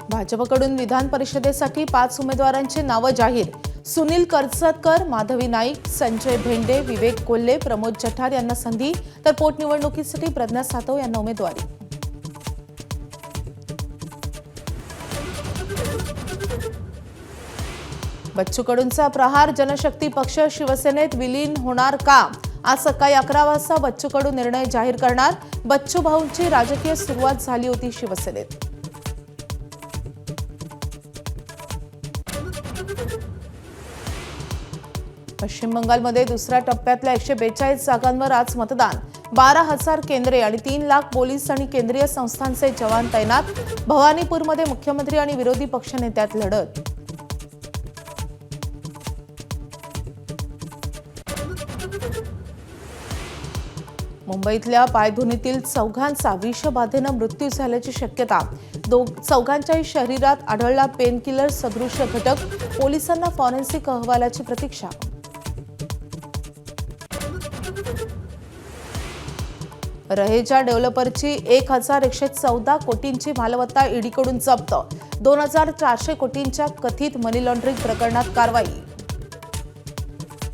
भाजपकडून विधान परिषदेसाठी 5 उमेदवारांची नावं जाहीर। सुनील करसतकर, माधवी नाईक, संजय भेंडे, विवेक कोल्हे, प्रमोद जठार यांना संधी, तर पोटनिवडणुकीसाठी प्रज्ञा सातव यांना उमेदवारी। बच्चू कडूंचा प्रहार, जनशक्ती पक्ष शिवसेनेत विलीन होणार का? आज सकाळी 11 वाजता बच्चू कडू निर्णय जाहीर करणार। बच्चू भाऊंची राजकीय सुरुवात झाली होती शिवसेनेत। पश्चिम बंगालमध्ये दुसऱ्या टप्प्यातल्या 142 जागांवर आज मतदान। 12,000 केंद्रे आणि 3 लाख पोलीस आणि केंद्रीय संस्थांचे जवान तैनात। भवानीपूरमध्ये मुख्यमंत्री आणि विरोधी पक्षनेत्यात लढत। मुंबईतल्या पायधुनीतील चौघांचा विषबाधेने मृत्यू झाल्याची शक्यता। चौघांच्याही शरीरात आढळला पेनकिलर सदृश घटक। पोलिसांना फॉरेन्सिक अहवालाची प्रतीक्षा। रहेजा डेव्हलपरची 1,114 कोटींची मालमत्ता ईडीकडून जप्त। 2,400 कोटींच्या कथित मनी लॉन्ड्रिंग प्रकरणात कारवाई।